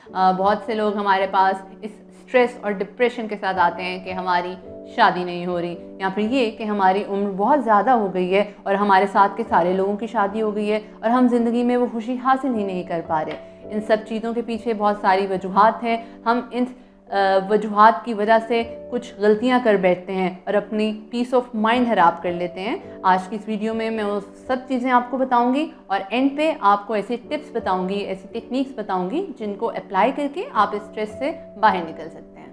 बहुत से लोग हमारे पास इस स्ट्रेस और डिप्रेशन के साथ आते हैं कि हमारी शादी नहीं हो रही, या फिर ये कि हमारी उम्र बहुत ज़्यादा हो गई है और हमारे साथ के सारे लोगों की शादी हो गई है और हम ज़िंदगी में वो खुशी हासिल ही नहीं कर पा रहे। इन सब चीज़ों के पीछे बहुत सारी वजूहात हैं। हम इन वजूहात की वजह से कुछ गलतियां कर बैठते हैं और अपनी पीस ऑफ माइंड खराब कर लेते हैं। आज की इस वीडियो में मैं वो सब चीज़ें आपको बताऊंगी और एंड पे आपको ऐसे टिप्स बताऊंगी, ऐसी टेक्निक्स बताऊंगी जिनको अप्लाई करके आप इस स्ट्रेस से बाहर निकल सकते हैं।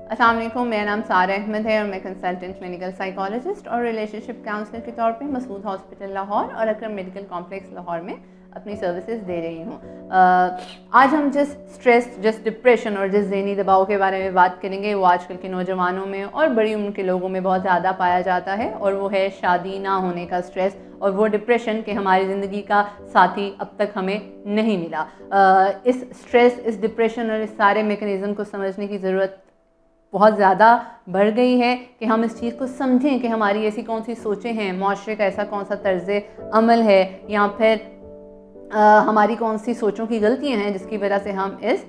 अस्सलाम वालेकुम, मेरा नाम सारा अहमद है और मैं कंसल्टेंट क्लिनिकल साइकोलॉजिस्ट और रिलेशनशिप काउंसलर के तौर पे मसूद हॉस्पिटल लाहौर और अकरम मेडिकल कॉम्प्लेक्स लाहौर में अपनी सर्विसेज दे रही हूँ। आज हम जिस स्ट्रेस, जिस डिप्रेशन और जिस ज़हनी दबाव के बारे में बात करेंगे वो आजकल के नौजवानों में और बड़ी उम्र के लोगों में बहुत ज़्यादा पाया जाता है, और वो है शादी ना होने का स्ट्रेस और वो डिप्रेशन कि हमारी ज़िंदगी का साथी अब तक हमें नहीं मिला। इस स्ट्रेस, इस डिप्रेशन और इस सारे मैकेनिज़्म को समझने की ज़रूरत बहुत ज़्यादा बढ़ गई है कि हम इस चीज़ को समझें कि हमारी ऐसी कौन सी सोचें हैं, माशरे का ऐसा कौन सा तर्ज़ अमल है, या फिर हमारी कौन सी सोचों की गलतियां हैं जिसकी वजह से हम इस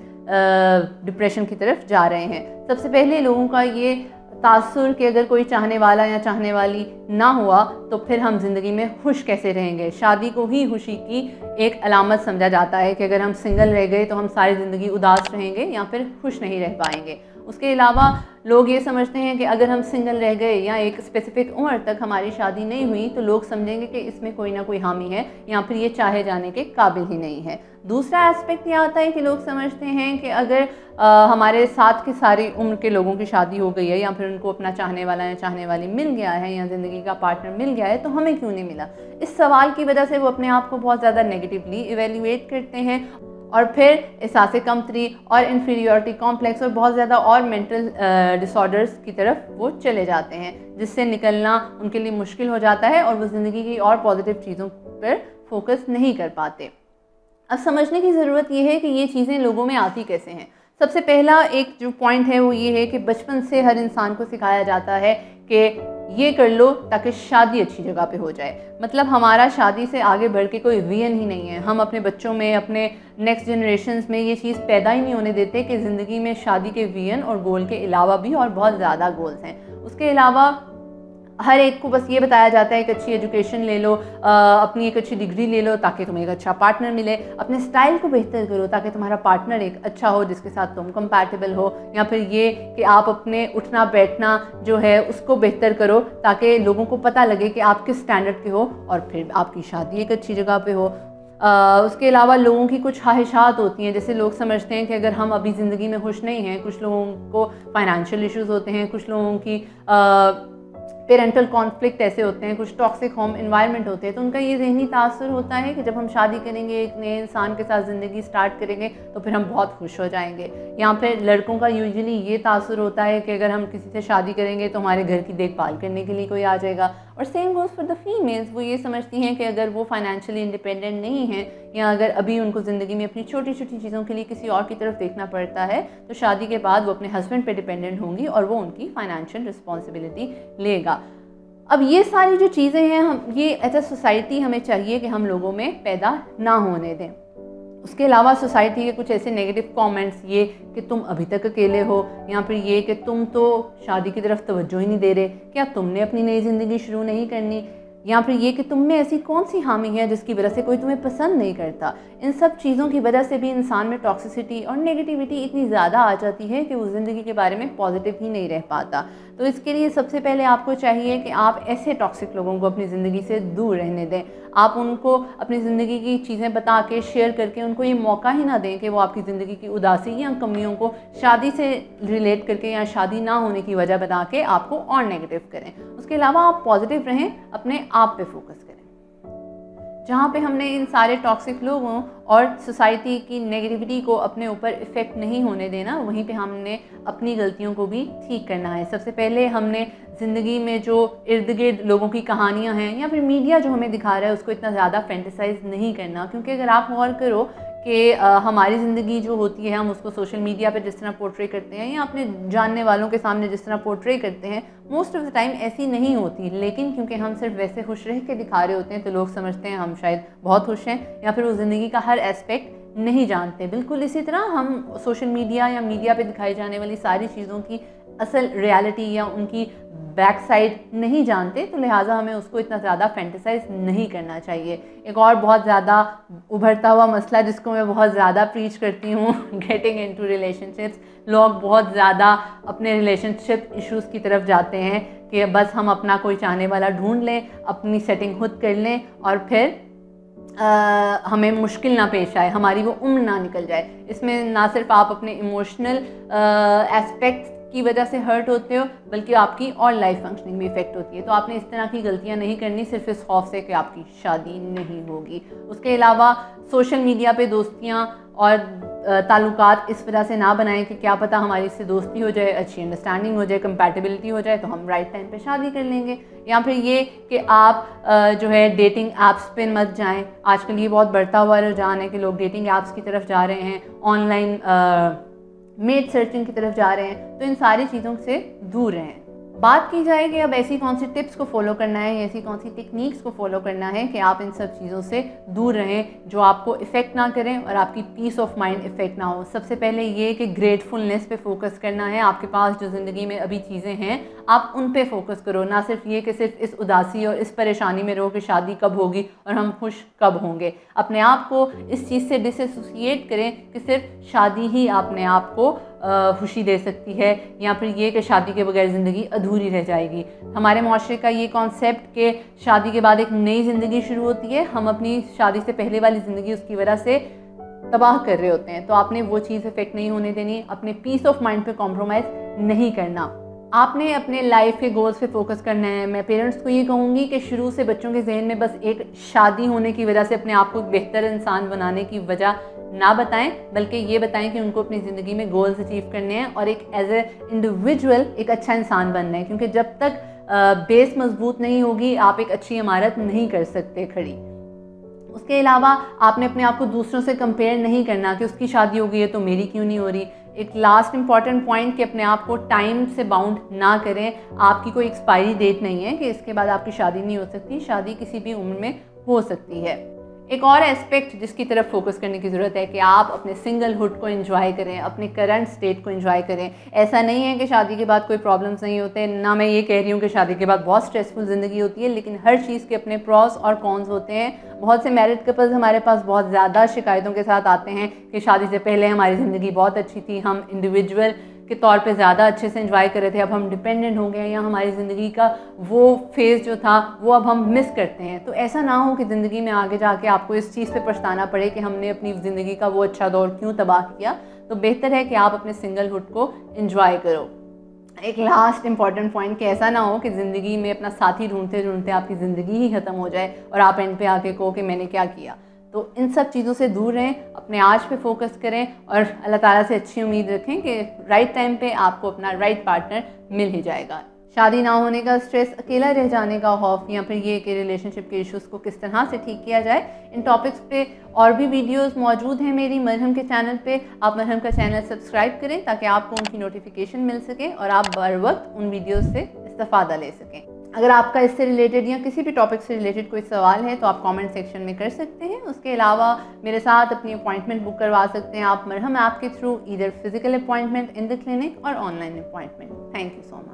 डिप्रेशन की तरफ जा रहे हैं। सबसे पहले लोगों का ये तासुर कि अगर कोई चाहने वाला या चाहने वाली ना हुआ तो फिर हम ज़िंदगी में खुश कैसे रहेंगे। शादी को ही खुशी की एक अलामत समझा जाता है कि अगर हम सिंगल रह गए तो हम सारी ज़िंदगी उदास रहेंगे या फिर खुश नहीं रह पाएंगे। उसके अलावा लोग ये समझते हैं कि अगर हम सिंगल रह गए या एक स्पेसिफिक उम्र तक हमारी शादी नहीं हुई तो लोग समझेंगे कि इसमें कोई ना कोई हामी है या फिर ये चाहे जाने के काबिल ही नहीं है। दूसरा एस्पेक्ट ये आता है कि लोग समझते हैं कि अगर हमारे साथ के सारी उम्र के लोगों की शादी हो गई है या फिर उनको अपना चाहने वाला या चाहने वाली मिल गया है या ज़िंदगी का पार्टनर मिल गया है तो हमें क्यों नहीं मिला। इस सवाल की वजह से वो अपने आप को बहुत ज़्यादा नेगेटिवली इवेल्युएट करते हैं और फिर एहसास कमतरी और इन्फीरियरिटी कॉम्प्लेक्स और बहुत ज़्यादा और मेंटल डिसऑर्डर्स की तरफ वो चले जाते हैं, जिससे निकलना उनके लिए मुश्किल हो जाता है और वो ज़िंदगी की और पॉजिटिव चीज़ों पर फोकस नहीं कर पाते। अब समझने की ज़रूरत ये है कि ये चीज़ें लोगों में आती कैसे हैं। सबसे पहला एक जो पॉइंट है वो ये है कि बचपन से हर इंसान को सिखाया जाता है कि ये कर लो ताकि शादी अच्छी जगह पे हो जाए। मतलब हमारा शादी से आगे बढ़ के कोई विजन ही नहीं है। हम अपने बच्चों में, अपने नेक्स्ट जनरेशन्स में ये चीज़ पैदा ही नहीं होने देते कि ज़िंदगी में शादी के विजन और गोल के अलावा भी और बहुत ज़्यादा गोल्स हैं। उसके अलावा हर एक को बस ये बताया जाता है कि अच्छी एजुकेशन ले लो, अपनी एक अच्छी डिग्री ले लो ताकि तुम्हें एक अच्छा पार्टनर मिले, अपने स्टाइल को बेहतर करो ताकि तुम्हारा पार्टनर एक अच्छा हो जिसके साथ तुम कंपैटिबल हो, या फिर ये कि आप अपने उठना बैठना जो है उसको बेहतर करो ताकि लोगों को पता लगे कि आप किस स्टैंडर्ड के हो और फिर आपकी शादी एक अच्छी जगह पे हो। उसके अलावा लोगों की कुछ ख्वाहिशात होती हैं, जैसे लोग समझते हैं कि अगर हम अभी ज़िंदगी में खुश नहीं हैं, कुछ लोगों को फाइनेंशियल इश्यूज़ होते हैं, कुछ लोगों की पेरेंटल कॉन्फ्लिक्ट ऐसे होते हैं, कुछ टॉक्सिक होम एनवायरनमेंट होते हैं, तो उनका ये ज़हनी तासुर होता है कि जब हम शादी करेंगे, एक नए इंसान के साथ ज़िंदगी स्टार्ट करेंगे तो फिर हम बहुत खुश हो जाएंगे। या फिर लड़कों का यूजुअली ये तासुर होता है कि अगर हम किसी से शादी करेंगे तो हमारे घर की देखभाल करने के लिए कोई आ जाएगा। और same goes for the females, वो ये समझती हैं कि अगर वो फाइनेंशियली इंडिपेंडेंट नहीं हैं या अगर अभी उनको ज़िंदगी में अपनी छोटी छोटी चीज़ों के लिए किसी और की तरफ देखना पड़ता है तो शादी के बाद वो अपने हस्बैंड पे डिपेंडेंट होंगी और वो उनकी फाइनेंशियल रिस्पॉन्सिबिलिटी लेगा। अब ये सारी जो चीज़ें हैं, हम ये एज ए सोसाइटी हमें चाहिए कि हम लोगों में पैदा ना होने दें। उसके अलावा सोसाइटी के कुछ ऐसे नेगेटिव कमेंट्स, ये कि तुम अभी तक अकेले हो, या फिर ये कि तुम तो शादी की तरफ तवज्जो ही नहीं दे रहे, क्या तुमने अपनी नई ज़िंदगी शुरू नहीं करनी, या फिर ये कि तुम में ऐसी कौन सी हामी है जिसकी वजह से कोई तुम्हें पसंद नहीं करता। इन सब चीज़ों की वजह से भी इंसान में टॉक्सिसिटी और नेगेटिविटी इतनी ज़्यादा आ जाती है कि वो ज़िंदगी के बारे में पॉजिटिव ही नहीं रह पाता। तो इसके लिए सबसे पहले आपको चाहिए कि आप ऐसे टॉक्सिक लोगों को अपनी ज़िंदगी से दूर रहने दें। आप उनको अपनी ज़िंदगी की चीज़ें बता के, शेयर करके उनको ये मौका ही ना दें कि वो आपकी ज़िंदगी की उदासी या कमियों को शादी से रिलेट करके या शादी ना होने की वजह बता के आपको और नेगेटिव करें। उसके अलावा आप पॉजिटिव रहें, अपने आप पे फोकस करें। जहाँ पे हमने इन सारे टॉक्सिक लोगों और सोसाइटी की नेगेटिविटी को अपने ऊपर इफ़ेक्ट नहीं होने देना, वहीं पे हमने अपनी गलतियों को भी ठीक करना है। सबसे पहले हमने ज़िंदगी में जो इर्द गिर्द लोगों की कहानियाँ हैं या फिर मीडिया जो हमें दिखा रहा है उसको इतना ज़्यादा फैंटेसाइज नहीं करना, क्योंकि अगर आप गौर करो कि हमारी ज़िंदगी जो होती है हम उसको सोशल मीडिया पे जिस तरह पोर्ट्रे करते हैं या अपने जानने वालों के सामने जिस तरह पोर्ट्रे करते हैं, मोस्ट ऑफ़ द टाइम ऐसी नहीं होती। लेकिन क्योंकि हम सिर्फ वैसे खुश रह के दिखा रहे होते हैं तो लोग समझते हैं हम शायद बहुत खुश हैं, या फिर वो ज़िंदगी का हर एस्पेक्ट नहीं जानते। बिल्कुल इसी तरह हम सोशल मीडिया या मीडिया पे दिखाई जाने वाली सारी चीज़ों की असल रियलिटी या उनकी बैक साइड नहीं जानते, तो लिहाजा हमें उसको इतना ज़्यादा फैंटेसाइज नहीं करना चाहिए। एक और बहुत ज़्यादा उभरता हुआ मसला जिसको मैं बहुत ज़्यादा प्रीच करती हूँ, गेटिंग इनटू रिलेशनशिप्स। लोग बहुत ज़्यादा अपने रिलेशनशिप इश्यूज़ की तरफ जाते हैं कि बस हम अपना कोई चाहने वाला ढूंढ लें, अपनी सेटिंग खुद कर लें और फिर हमें मुश्किल ना पेश आए, हमारी वो उम्र ना निकल जाए। इसमें ना सिर्फ आप अपने इमोशनल एस्पेक्ट्स की वजह से हर्ट होते हो, बल्कि आपकी और लाइफ फंक्शनिंग भी इफेक्ट होती है। तो आपने इस तरह की गलतियां नहीं करनी सिर्फ इस खौफ से कि आपकी शादी नहीं होगी। उसके अलावा सोशल मीडिया पे दोस्तियां और ताल्लुकात इस वजह से ना बनाएं कि क्या पता हमारी इससे दोस्ती हो जाए, अच्छी अंडरस्टैंडिंग हो जाए, कंपैटिबिलिटी हो जाए तो हम राइट टाइम पे शादी कर लेंगे। या फिर ये कि आप जो है डेटिंग ऐप्स पे मत जाएं। आजकल ये बहुत बढ़ता हुआ रुझान है कि लोग डेटिंग ऐप्स की तरफ जा रहे हैं, ऑनलाइन मेड सर्चिंग की तरफ जा रहे हैं। तो इन सारी चीज़ों से दूर रहें। बात की जाए कि अब ऐसी कौन सी टिप्स को फॉलो करना है, ऐसी कौन सी टेक्निक्स को फॉलो करना है कि आप इन सब चीज़ों से दूर रहें जो आपको इफ़ेक्ट ना करें और आपकी पीस ऑफ माइंड इफ़ेक्ट ना हो। सबसे पहले ये कि ग्रेटफुलनेस पे फोकस करना है। आपके पास जो ज़िंदगी में अभी चीज़ें हैं आप उन पे फोकस करो, ना सिर्फ ये कि सिर्फ इस उदासी और इस परेशानी में रहो कि शादी कब होगी और हम खुश कब होंगे। अपने आप को इस चीज़ से डिसएसोसिएट करें कि सिर्फ शादी ही अपने आप को खुशी दे सकती है, या फिर ये कि शादी के बगैर ज़िंदगी अधूरी रह जाएगी। हमारे माशरे का ये कॉन्सेप्ट कि शादी के बाद एक नई ज़िंदगी शुरू होती है, हम अपनी शादी से पहले वाली ज़िंदगी उसकी वजह से तबाह कर रहे होते हैं। तो आपने वो चीज़ इफेक्ट नहीं होने देनी, अपने पीस ऑफ माइंड पे कॉम्प्रोमाइज़ नहीं करना। आपने अपने लाइफ के गोल्स पे फोकस करना है। मैं पेरेंट्स को ये कहूँगी कि शुरू से बच्चों के जहन में बस एक शादी होने की वजह से अपने आप को एक बेहतर इंसान बनाने की वजह ना बताएं, बल्कि ये बताएं कि उनको अपनी ज़िंदगी में गोल्स अचीव करने हैं और एक एज ए इंडिविजुअल एक अच्छा इंसान बनना है। क्योंकि जब तक बेस मजबूत नहीं होगी आप एक अच्छी इमारत नहीं कर सकते खड़ी। उसके अलावा आपने अपने आप को दूसरों से कंपेयर नहीं करना कि उसकी शादी हो गई है तो मेरी क्यों नहीं हो रही। एक लास्ट इंपॉर्टेंट पॉइंट कि अपने आप को टाइम से बाउंड ना करें। आपकी कोई एक्सपायरी डेट नहीं है कि इसके बाद आपकी शादी नहीं हो सकती। शादी किसी भी उम्र में हो सकती है। एक और एस्पेक्ट जिसकी तरफ फोकस करने की ज़रूरत है कि आप अपने सिंगलहुड को एंजॉय करें, अपने करंट स्टेट को एंजॉय करें। ऐसा नहीं है कि शादी के बाद कोई प्रॉब्लम्स नहीं होते, ना मैं ये कह रही हूँ कि शादी के बाद बहुत स्ट्रेसफुल ज़िंदगी होती है, लेकिन हर चीज़ के अपने प्रॉस और कॉन्स होते हैं। बहुत से मैरिड कपल्स हमारे पास बहुत ज़्यादा शिकायतों के साथ आते हैं कि शादी से पहले हमारी ज़िंदगी बहुत अच्छी थी, हम इंडिविजुअल के तौर पे ज़्यादा अच्छे से एंजॉय कर रहे थे, अब हम डिपेंडेंट हो गए या हमारी ज़िंदगी का वो फेज़ जो था वो अब हम मिस करते हैं। तो ऐसा ना हो कि ज़िंदगी में आगे जाके आपको इस चीज़ पे पछताना पड़े कि हमने अपनी ज़िंदगी का वो अच्छा दौर क्यों तबाह किया। तो बेहतर है कि आप अपने सिंगलहुड को एंजॉय करो। एक लास्ट इंपॉर्टेंट पॉइंट कि ऐसा ना हो कि ज़िंदगी में अपना साथी ढूंढते ढूंढते आपकी ज़िंदगी ही ख़त्म हो जाए और आप एंड पे आके कहो कि मैंने क्या किया। तो इन सब चीज़ों से दूर रहें, अपने आज पे फोकस करें और अल्लाह ताला से अच्छी उम्मीद रखें कि राइट टाइम पे आपको अपना राइट पार्टनर मिल ही जाएगा। शादी ना होने का स्ट्रेस, अकेला रह जाने का खौफ, या फिर ये कि रिलेशनशिप के इश्यूज़ को किस तरह से ठीक किया जाए, इन टॉपिक्स पे और भी वीडियोस मौजूद हैं मेरी मरहम के चैनल पे। आप मरहम का चैनल सब्सक्राइब करें ताकि आपको उनकी नोटिफिकेशन मिल सके और आप बर वक्त उन वीडियोज़ से इस्तेफ़ादा ले सकें। अगर आपका इससे रिलेटेड या किसी भी टॉपिक से रिलेटेड कोई सवाल है तो आप कमेंट सेक्शन में कर सकते हैं। उसके अलावा मेरे साथ अपनी अपॉइंटमेंट बुक करवा सकते हैं आप मरहम ऐप के through, either physical appointment in the clinic और online appointment. Thank you so much.